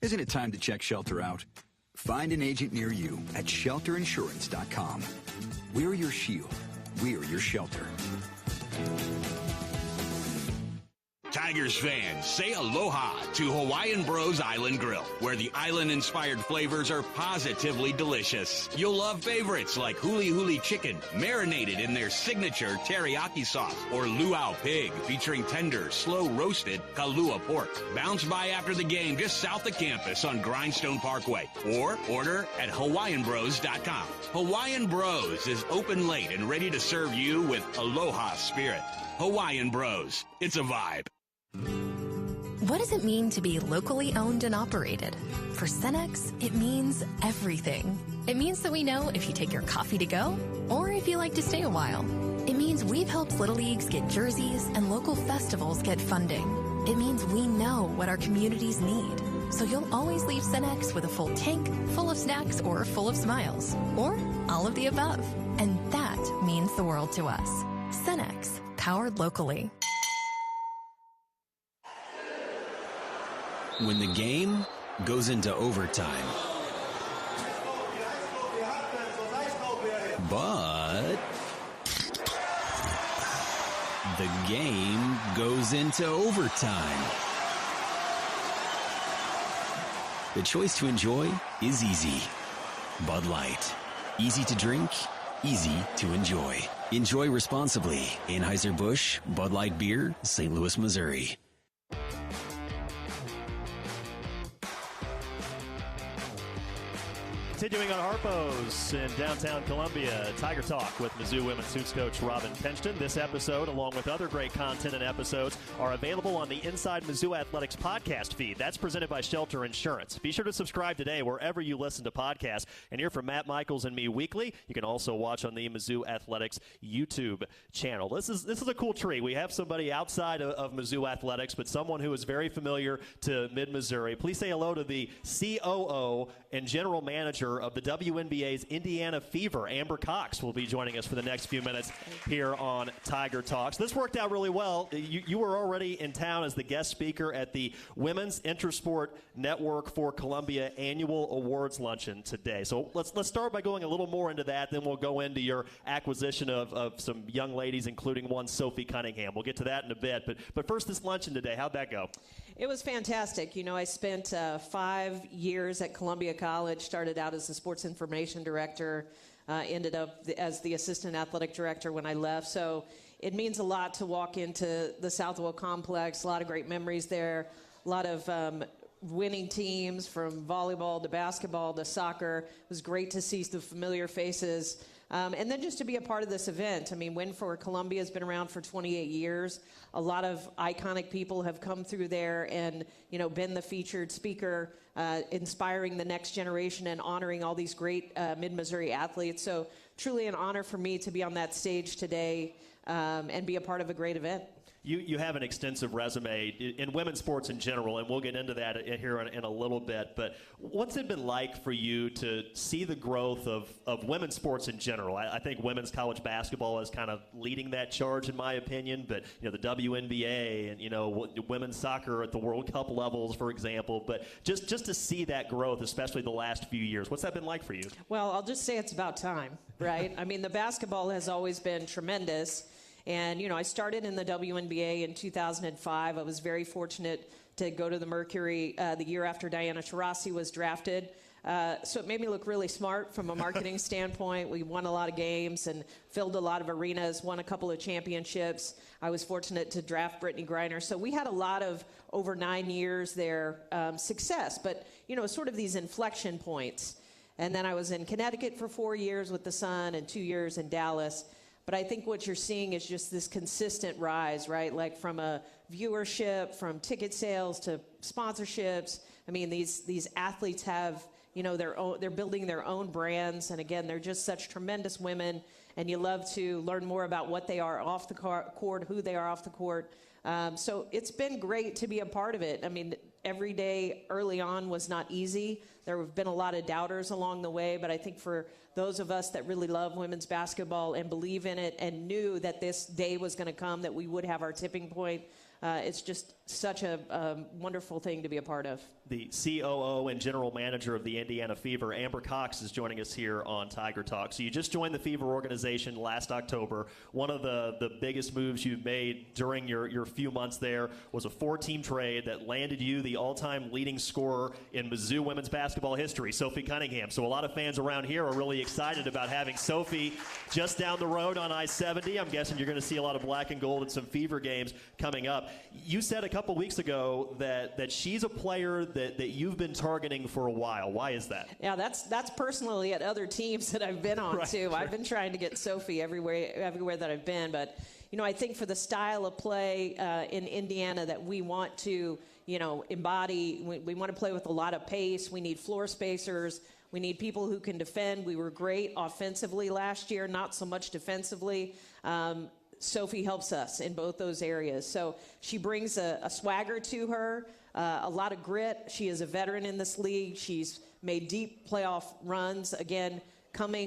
Isn't it time to check Shelter out? Find an agent near you at shelterinsurance.com. We're your shield. We're your shelter. Tigers fans, say aloha to Hawaiian Bros Island Grill, where the island-inspired flavors are positively delicious. You'll love favorites like huli huli chicken, marinated in their signature teriyaki sauce, or luau pig, featuring tender, slow-roasted kalua pork. Bounce by after the game just south of campus on Grindstone Parkway, or order at hawaiianbros.com. Hawaiian Bros is open late and ready to serve you with aloha spirit. Hawaiian Bros, it's a vibe. What does it mean to be locally owned and operated? For Cenex, it means everything. It means that we know if you take your coffee to go or if you like to stay a while. It means we've helped Little Leagues get jerseys and local festivals get funding. It means we know what our communities need. So you'll always leave Cenex with a full tank, full of snacks, or full of smiles. Or all of the above. And that means the world to us. Cenex, powered locally. When the game goes into overtime. But the game goes into overtime. The choice to enjoy is easy. Bud Light. Easy to drink, easy to enjoy. Enjoy responsibly. Anheuser-Busch, Bud Light Beer, St. Louis, Missouri. Continuing on Harpo's in downtown Columbia, Tiger Talk with Mizzou women's hoops coach Robin Pingeton. This episode, along with other great content and episodes, are available on the Inside Mizzou Athletics podcast feed. That's presented by Shelter Insurance. Be sure to subscribe today wherever you listen to podcasts and hear from Matt Michaels and me weekly. You can also watch on the Mizzou Athletics YouTube channel. This is a cool treat. We have somebody outside of Mizzou Athletics, but someone who is very familiar to Mid-Missouri. Please say hello to the COO and General Manager of the WNBA's Indiana Fever. Amber Cox will be joining us for the next few minutes here on Tiger Talks. This worked out really well. You were already in town as the guest speaker at the Women's Intersport Network for Columbia annual awards luncheon today. So let's start by going a little more into that. Then we'll go into your acquisition of some young ladies, including one Sophie Cunningham. We'll get to that in a bit. But first, this luncheon today, how'd that go? It was fantastic. You know, I spent 5 years at Columbia College, started out as the sports information director, ended up as the assistant athletic director when I left. So it means a lot to walk into the Southwell complex, a lot of great memories there, a lot of winning teams from volleyball to basketball to soccer. It was great to see the familiar faces. And then just to be a part of this event. I mean, Win for Columbia has been around for 28 years. A lot of iconic people have come through there and, you know, been the featured speaker, inspiring the next generation and honoring all these great Mid-Missouri athletes. So truly an honor for me to be on that stage today and be a part of a great event. You have an extensive resume in women's sports in general, and we'll get into that here in a little bit. But what's it been like for you to see the growth of women's sports in general? I think women's college basketball is kind of leading that charge, in my opinion. But, you know, the WNBA and, you know, women's soccer at the World Cup levels, for example. But just to see that growth, especially the last few years, what's that been like for you? Well, I'll just say it's about time, right? I mean, the basketball has always been tremendous. And, you know, I started in the WNBA in 2005. I was very fortunate to go to the Mercury the year after Diana Taurasi was drafted. So it made me look really smart from a marketing standpoint. We won a lot of games and filled a lot of arenas, won a couple of championships. I was fortunate to draft Brittany Griner. So we had a lot of, over 9 years there, success. But, you know, sort of these inflection points. And then I was in Connecticut for 4 years with the Sun and 2 years in Dallas. But I think what you're seeing is just this consistent rise, right? Like from a viewership, from ticket sales to sponsorships. I mean, these athletes have, you know, they're building their own brands. And again, they're just such tremendous women. And you love to learn more about what they are off the court, who they are off the court. So it's been great to be a part of it. I mean, every day early on was not easy. There have been a lot of doubters along the way, but I think for those of us that really love women's basketball and believe in it and knew that this day was going to come, that we would have our tipping point, it's just such a wonderful thing to be a part of. The COO and General Manager of the Indiana Fever, Amber Cox, is joining us here on Tiger Talk. So you just joined the Fever organization last October. One of the biggest moves you've made during your few months there was a 4-team trade that landed you the all-time leading scorer in Mizzou women's basketball history, Sophie Cunningham. So a lot of fans around here are really excited about having Sophie just down the road on I-70. I'm guessing you're going to see a lot of black and gold and some Fever games coming up. You said a couple weeks ago that she's a player that you've been targeting for a while. Why is that? Yeah, that's personally at other teams that I've been on, right, too. Sure. I've been trying to get Sophie everywhere that I've been. But, you know, I think for the style of play in Indiana that we want to, embody. We want to play with a lot of pace. We need floor spacers. We need people who can defend. We were great offensively last year, not so much defensively. Sophie helps us in both those areas. So she brings a swagger to her, a lot of grit. She is a veteran in this league. She's made deep playoff runs. Again,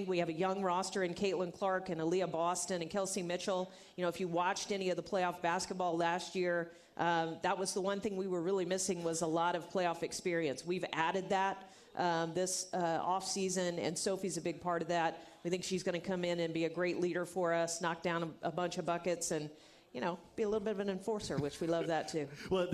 we have a young roster in Caitlin Clark and Aaliyah Boston and Kelsey Mitchell. If you watched any of the playoff basketball last year, that was the one thing we were really missing, was a lot of playoff experience. We've added that this off season, and Sophie's a big part of that. We think she's going to come in and be a great leader for us, knock down a bunch of buckets, and be a little bit of an enforcer, which we love that too. Well,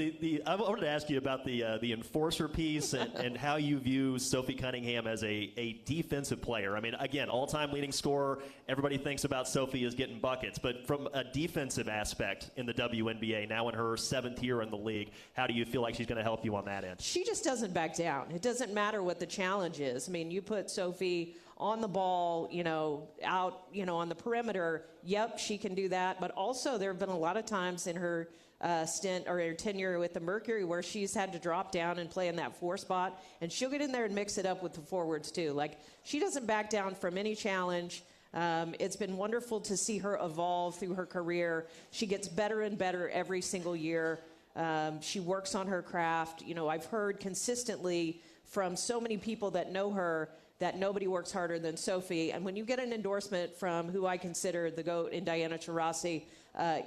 I wanted to ask you about the enforcer piece and how you view Sophie Cunningham as a defensive player. I mean, again, all-time leading scorer. Everybody thinks about Sophie as getting buckets, but from a defensive aspect in the WNBA, now in her 7th year in the league, how do you feel like she's going to help you on that end? She just doesn't back down. It doesn't matter what the challenge is. I mean, you put Sophie on the ball, out, on the perimeter, yep, she can do that. But also there have been a lot of times in her stint or her tenure with the Mercury where she's had to drop down and play in that 4 spot, and she'll get in there and mix it up with the forwards too. Like, she doesn't back down from any challenge. It's been wonderful to see her evolve through her career. She gets better and better every single year. She works on her craft. I've heard consistently from so many people that know her that nobody works harder than Sophie. And when you get an endorsement from who I consider the GOAT in Diana Taurasi,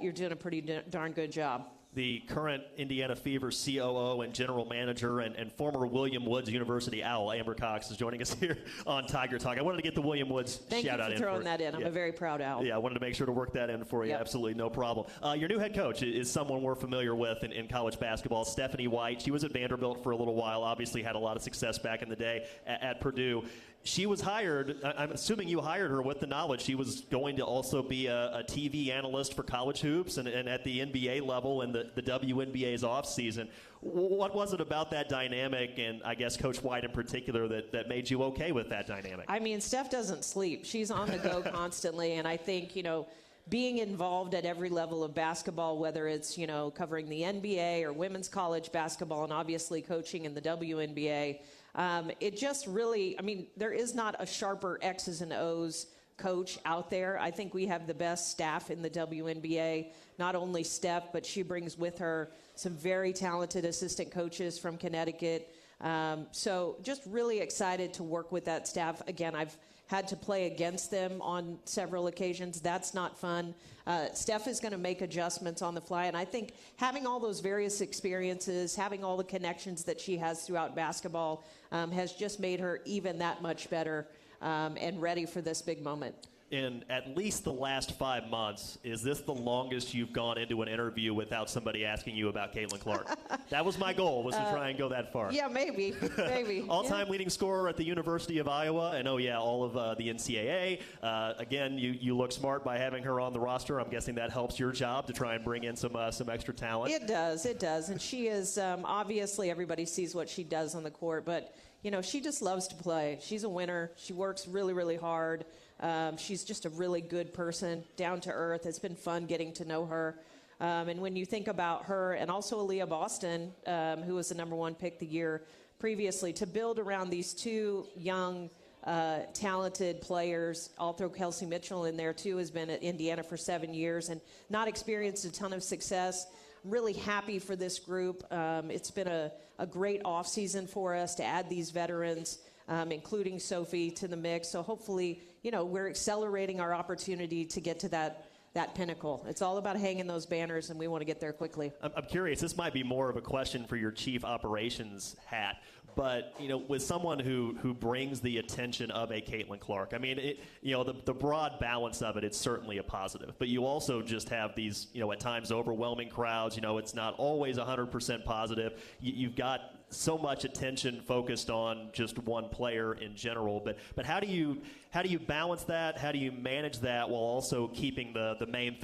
you're doing a pretty darn good job. The current Indiana Fever COO and general manager and former William Woods University Owl, Amber Cox, is joining us here on Tiger Talk. I wanted to get the William Woods shout-out in. Thank you for throwing that in. I'm a very proud Owl. Yeah, I wanted to make sure to work that in for you. Yep. Absolutely, no problem. Your new head coach is someone we're familiar with in college basketball, Stephanie White. She was at Vanderbilt for a little while, obviously had a lot of success back in the day at Purdue. She was hired, I'm assuming you hired her with the knowledge she was going to also be a TV analyst for college hoops and at the NBA level and the WNBA's offseason. What was it about that dynamic, and I guess Coach White in particular, that made you okay with that dynamic? I mean, Steph doesn't sleep. She's on the go constantly, and I think, being involved at every level of basketball, whether it's, covering the NBA or women's college basketball and obviously coaching in the WNBA, it just really, there is not a sharper X's and O's coach out there. I think we have the best staff in the WNBA, not only Steph, but she brings with her some very talented assistant coaches from Connecticut. So just really excited to work with that staff. Again, I've had to play against them on several occasions. That's not fun. Steph is going to make adjustments on the fly, and I think having all those various experiences, having all the connections that she has throughout basketball has just made her even that much better and ready for this big moment. In at least the last 5 months, is this the longest you've gone into an interview without somebody asking you about Caitlin Clark? That was my goal, was to try and go that far. Yeah, maybe. All-time leading scorer at the University of Iowa, and all of the NCAA. Again, you look smart by having her on the roster. I'm guessing that helps your job to try and bring in some extra talent. It does. And she is, obviously everybody sees what she does on the court, but she just loves to play. She's a winner. She works really, really hard. She's just a really good person, down to earth. It's been fun getting to know her. And when you think about her and also Aaliyah Boston, who was the #1 pick the year previously, to build around these two young, talented players, I'll throw Kelsey Mitchell in there too, has been at Indiana for 7 years and not experienced a ton of success. I'm really happy for this group. It's been a great offseason for us to add these veterans, including Sophie, to the mix. So hopefully, we're accelerating our opportunity to get to that pinnacle. It's all about hanging those banners, and we want to get there quickly. I'm curious. This might be more of a question for your chief operations hat. But, with someone who brings the attention of a Caitlin Clark, the broad balance of it, it's certainly a positive. But you also just have these, at times overwhelming crowds. It's not always 100% positive. You've got so much attention focused on just one player in general. But how do you balance that? How do you manage that while also keeping the main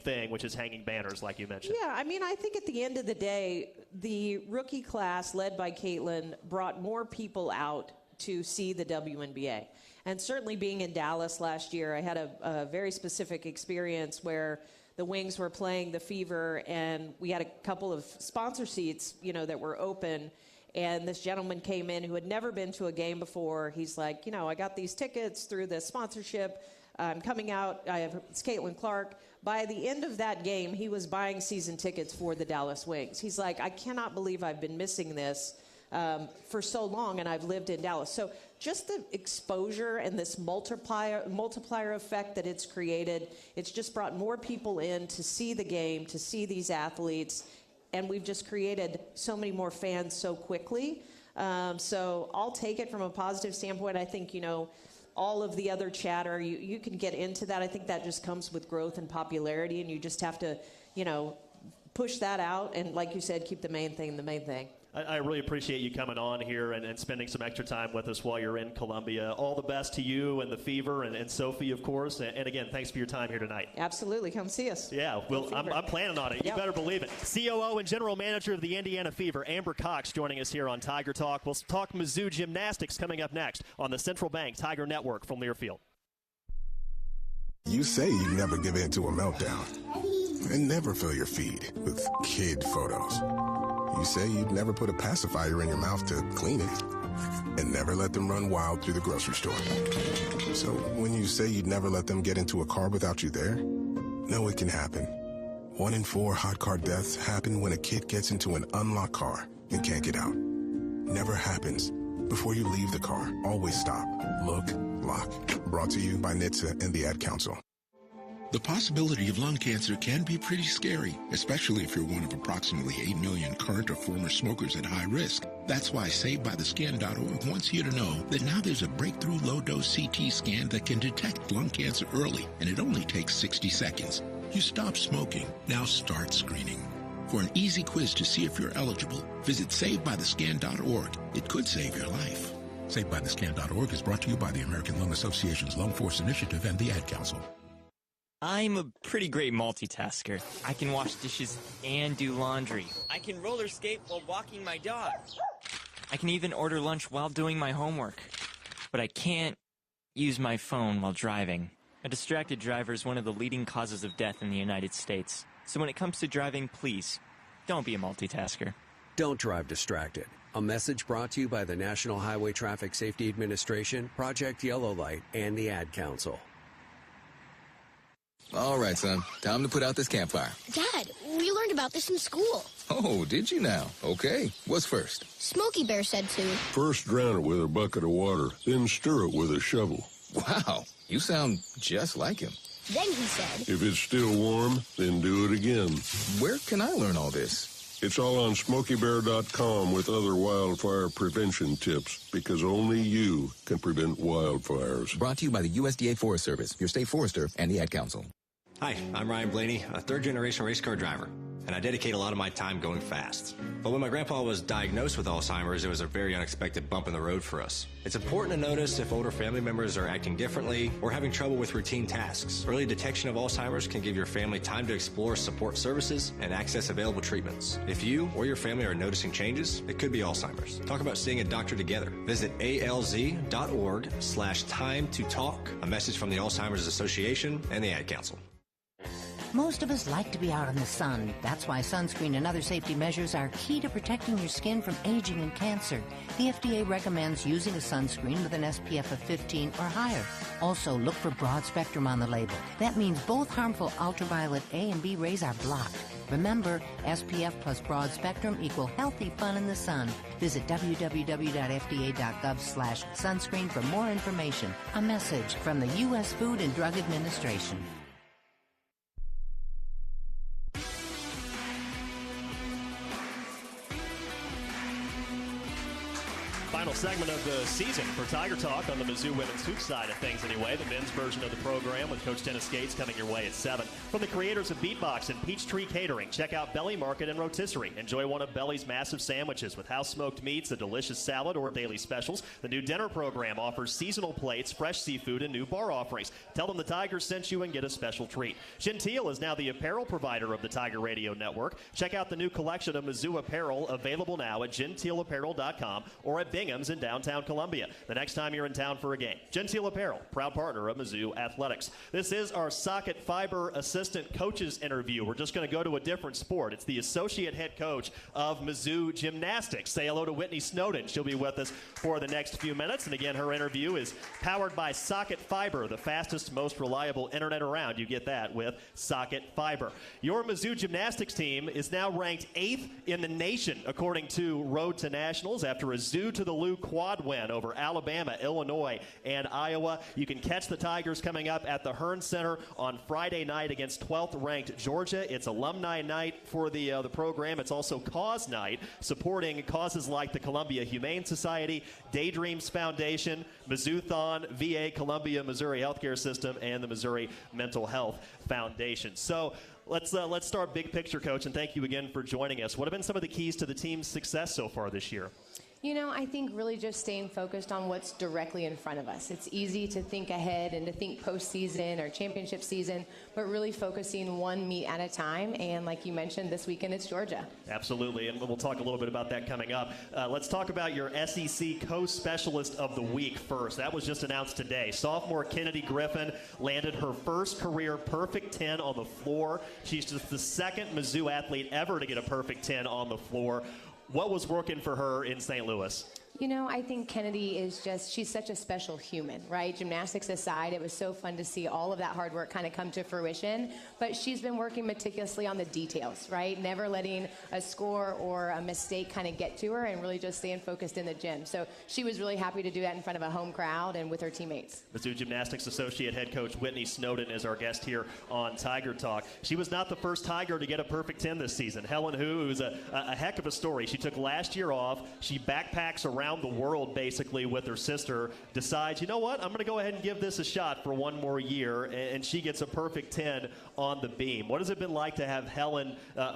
thing, which is hanging banners, like you mentioned? Yeah, I think at the end of the day, the rookie class led by Caitlin brought more people out to see the WNBA. And certainly being in Dallas last year, I had a very specific experience where the Wings were playing the Fever, and we had a couple of sponsor seats, that were open. And this gentleman came in who had never been to a game before. He's like, I got these tickets through the sponsorship. I'm coming out. It's Caitlin Clark. By the end of that game, he was buying season tickets for the Dallas Wings. He's like, I cannot believe I've been missing this for so long, and I've lived in Dallas. So just the exposure and this multiplier effect that it's created, it's just brought more people in to see the game, to see these athletes, and we've just created so many more fans so quickly. So I'll take it from a positive standpoint. I think, all of the other chatter, you can get into that. I think that just comes with growth and popularity, and you just have to, push that out. And like you said, keep the main thing the main thing. I really appreciate you coming on here and spending some extra time with us while you're in Columbia. All the best to you and the Fever and Sophie, of course. And again, thanks for your time here tonight. Absolutely. Come see us. Yeah, well, I'm planning on it. You better believe it. COO and General Manager of the Indiana Fever, Amber Cox, joining us here on Tiger Talk. We'll talk Mizzou gymnastics coming up next on the Central Bank Tiger Network from Learfield. You say you never give in to a meltdown and never fill your feed with kid photos. You say you'd never put a pacifier in your mouth to clean it and never let them run wild through the grocery store. So when you say you'd never let them get into a car without you there, know it can happen. 1 in 4 hot car deaths happen when a kid gets into an unlocked car and can't get out. Never happens. Before you leave the car, always stop, look, lock. Brought to you by NHTSA and the Ad Council. The possibility of lung cancer can be pretty scary, especially if you're one of approximately 8 million current or former smokers at high risk. That's why SaveByTheScan.org wants you to know that now there's a breakthrough low-dose CT scan that can detect lung cancer early, and it only takes 60 seconds. You stop smoking, now start screening. For an easy quiz to see if you're eligible, visit SaveByTheScan.org. It could save your life. SaveByTheScan.org is brought to you by the American Lung Association's Lung Force Initiative and the Ad Council. I'm a pretty great multitasker. I can wash dishes and do laundry. I can roller skate while walking my dog. I can even order lunch while doing my homework. But I can't use my phone while driving. A distracted driver is one of the leading causes of death in the United States. So when it comes to driving, please, don't be a multitasker. Don't drive distracted. A message brought to you by the National Highway Traffic Safety Administration, Project Yellow Light, and the Ad Council. All right, son. Time to put out this campfire. Dad, we learned about this in school. Oh, did you now? Okay. What's first? Smokey Bear said to. First drown it with a bucket of water, then stir it with a shovel. Wow. You sound just like him. Then he said. If it's still warm, then do it again. Where can I learn all this? It's all on SmokeyBear.com with other wildfire prevention tips, because only you can prevent wildfires. Brought to you by the USDA Forest Service, your state forester, and the Ad Council. Hi, I'm Ryan Blaney, a third-generation race car driver, and I dedicate a lot of my time going fast. But when my grandpa was diagnosed with Alzheimer's, it was a very unexpected bump in the road for us. It's important to notice if older family members are acting differently or having trouble with routine tasks. Early detection of Alzheimer's can give your family time to explore support services and access available treatments. If you or your family are noticing changes, it could be Alzheimer's. Talk about seeing a doctor together. Visit alz.org/time to talk. A message from the Alzheimer's Association and the Ad Council. Most of us like to be out in the sun. That's why sunscreen and other safety measures are key to protecting your skin from aging and cancer. The FDA recommends using a sunscreen with an SPF of 15 or higher. Also, look for broad spectrum on the label. That means both harmful ultraviolet A and B rays are blocked. Remember, SPF plus broad spectrum equal healthy fun in the sun. Visit www.fda.gov/sunscreen for more information. A message from the U.S. Food and Drug Administration. Final segment of the season for Tiger Talk on the Mizzou women's hoops side of things anyway. The men's version of the program with Coach Dennis Gates coming your way at 7. From the creators of Beatbox and Peachtree Catering, check out Belly Market and Rotisserie. Enjoy one of Belly's massive sandwiches with house-smoked meats, a delicious salad, or daily specials. The new dinner program offers seasonal plates, fresh seafood, and new bar offerings. Tell them the Tigers sent you and get a special treat. Gentile is now the apparel provider of the Tiger Radio Network. Check out the new collection of Mizzou apparel available now at gentileapparel.com or at Bingham's games in downtown Columbia the next time you're in town for a game. Genteel Apparel, proud partner of Mizzou Athletics. This is our Socket Fiber assistant coaches interview. We're just going to go to a different sport. It's the associate head coach of Mizzou Gymnastics. Say hello to Whitney Snowden. She'll be with us for the next few minutes. And again, her interview is powered by Socket Fiber, the fastest, most reliable internet around. You get that with Socket Fiber. Your Mizzou Gymnastics team is now ranked 8th in the nation, according to Road to Nationals, after a Zoo to the Lou quad win over Alabama, Illinois, and Iowa. You can catch the Tigers coming up at the Hearn Center on Friday night against 12th-ranked Georgia. It's alumni night for the program. It's also cause night, supporting causes like the Columbia Humane Society, Daydreams Foundation, Mizzouthon, VA, Columbia, Missouri Healthcare System, and the Missouri Mental Health Foundation. So let's start big picture, Coach, and thank you again for joining us. What have been some of the keys to the team's success so far this year? You know, I think really just staying focused on what's directly in front of us. It's easy to think ahead and to think postseason or championship season, but really focusing one meet at a time. And like you mentioned, this weekend it's Georgia. Absolutely, and we'll talk a little bit about that coming up. Let's talk about your SEC Co-Specialist of the Week first. That was just announced today. Sophomore Kennedy Griffin landed her first career perfect 10 on the floor. She's just the second Mizzou athlete ever to get a perfect 10 on the floor. What was working for her in St. Louis? You know, I think Kennedy is she's such a special human, right? Gymnastics aside, it was so fun to see all of that hard work kind of come to fruition. But she's been working meticulously on the details, right? Never letting a score or a mistake kind of get to her and really just staying focused in the gym. So she was really happy to do that in front of a home crowd and with her teammates. Mizzou Gymnastics Associate Head Coach Whitney Snowden is our guest here on Tiger Talk. She was not the first Tiger to get a perfect 10 this season. Helen Hu, who's a heck of a story. She took last year off. She backpacks around the world basically with her sister, decides, you know what, I'm going to go ahead and give this a shot for one more year, and she gets a perfect 10 on the beam. What has it been like to have Helen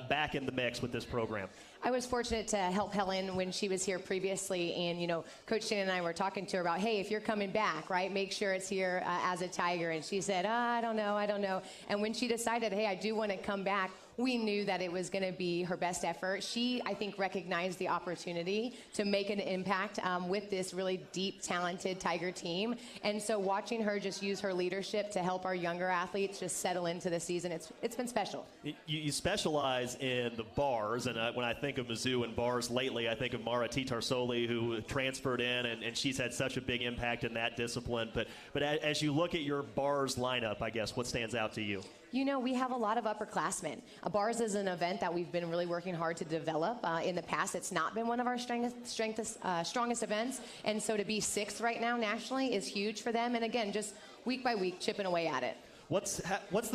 back in the mix with this program? I was fortunate to help Helen when she was here previously, and, you know, Coach Shannon and I were talking to her about, hey, if you're coming back, right, make sure it's here as a Tiger. And she said, I don't know. And when she decided, hey, I do want to come back, we knew that it was going to be her best effort. She, I think, recognized the opportunity to make an impact with this really deep, talented Tiger team. And so watching her just use her leadership to help our younger athletes just settle into the season, it's been special. You specialize in the bars, and when I think of Mizzou and bars lately, I think of Mara Titarsoli, who transferred in, and she's had such a big impact in that discipline. But as you look at your bars lineup, I guess, what stands out to you? You know, we have a lot of upperclassmen. Bars is an event that we've been really working hard to develop. In the past, it's not been one of our strongest events. And so to be 6th right now nationally is huge for them. And again, just week by week, chipping away at it. What's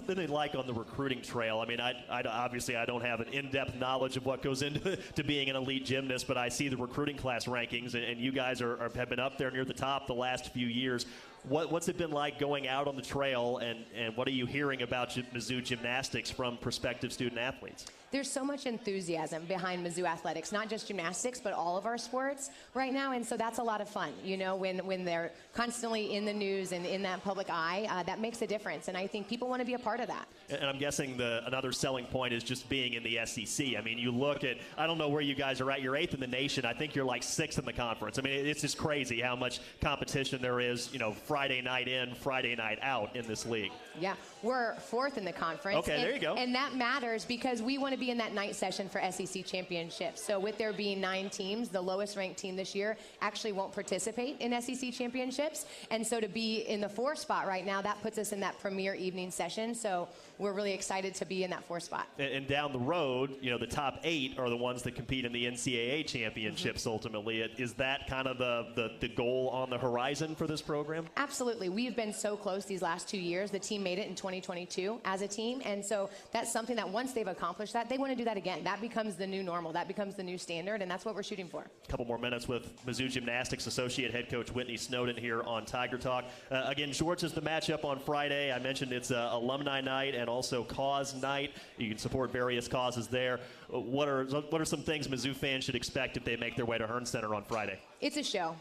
been like on the recruiting trail? I mean, obviously I don't have an in-depth knowledge of what goes into being an elite gymnast, but I see the recruiting class rankings, and you guys have been up there near the top the last few years. What's it been like going out on the trail, and what are you hearing about Mizzou Gymnastics from prospective student athletes? There's so much enthusiasm behind Mizzou athletics, not just gymnastics, but all of our sports right now, and so that's a lot of fun. You know, when they're constantly in the news and in that public eye, that makes a difference, and I think people want to be a part of that. And I'm guessing another selling point is just being in the SEC. I mean, you look at, I don't know where you guys are at. You're 8th in the nation. I think you're like 6th in the conference. I mean, it's just crazy how much competition there is, you know, Friday night in, Friday night out in this league. Yeah, we're 4th in the conference. Okay, there you go. And that matters because we want to be in that night session for SEC championships. So with there being 9 teams, the lowest ranked team this year actually won't participate in SEC championships. And so to be in the 4th spot right now, that puts us in that premier evening session. So we're really excited to be in that 4th spot. And down the road, you know, the top 8 are the ones that compete in the NCAA championships ultimately. Is that kind of the goal on the horizon for this program? Absolutely. We've been so close these last 2 years. The team made it in 2022 as a team. And so that's something that once they've accomplished that, they want to do that again. That becomes the new normal. That becomes the new standard. And that's what we're shooting for. A couple more minutes with Mizzou Gymnastics Associate Head Coach Whitney Snowden here on Tiger Talk. Again, Georgia's the matchup on Friday. I mentioned it's alumni night and also cause night. You can support various causes there. What are some things Mizzou fans should expect if they make their way to Hearn Center on Friday? It's a show.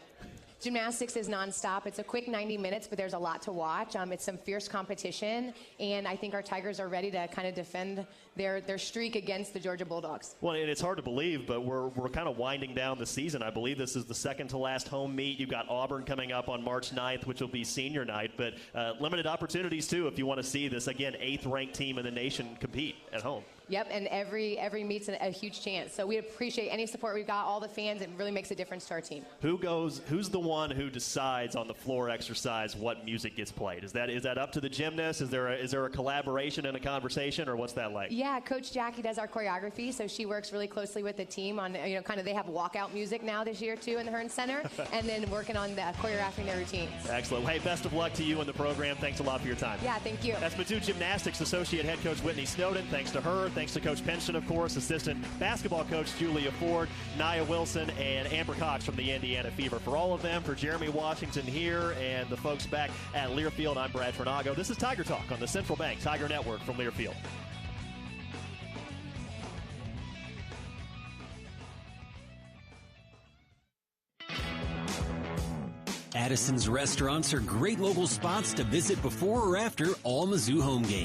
Gymnastics is nonstop. It's a quick 90 minutes, but there's a lot to watch. It's some fierce competition, and I think our Tigers are ready to kind of defend their streak against the Georgia Bulldogs. Well, and it's hard to believe, but we're kind of winding down the season. I believe this is the second to last home meet. You've got Auburn coming up on March 9th, which will be senior night, but limited opportunities, too, if you want to see this, again, 8th-ranked team in the nation compete at home. Yep, and every meet's a huge chance. So we appreciate any support we've got, all the fans. It really makes a difference to our team. Who's the one who decides on the floor exercise what music gets played? Is that up to the gymnast? Is there a collaboration and a conversation, or what's that like? Yeah, Coach Jackie does our choreography, so she works really closely with the team on, kind of, they have walkout music now this year too in the Hearn Center, and then working on choreographing their routines. Excellent. Hey, best of luck to you in the program. Thanks a lot for your time. Yeah, thank you. That's Mizzou Gymnastics Associate Head Coach Whitney Snowden. Thanks to her. Thanks to Coach Pingeton, of course, Assistant Basketball Coach Julia Ford, Nia Wilson, and Amber Cox from the Indiana Fever. For all of them, for Jeremy Washington here and the folks back at Learfield, I'm Brad Fernago. This is Tiger Talk on the Central Bank Tiger Network from Learfield. Addison's restaurants are great local spots to visit before or after all Mizzou home games.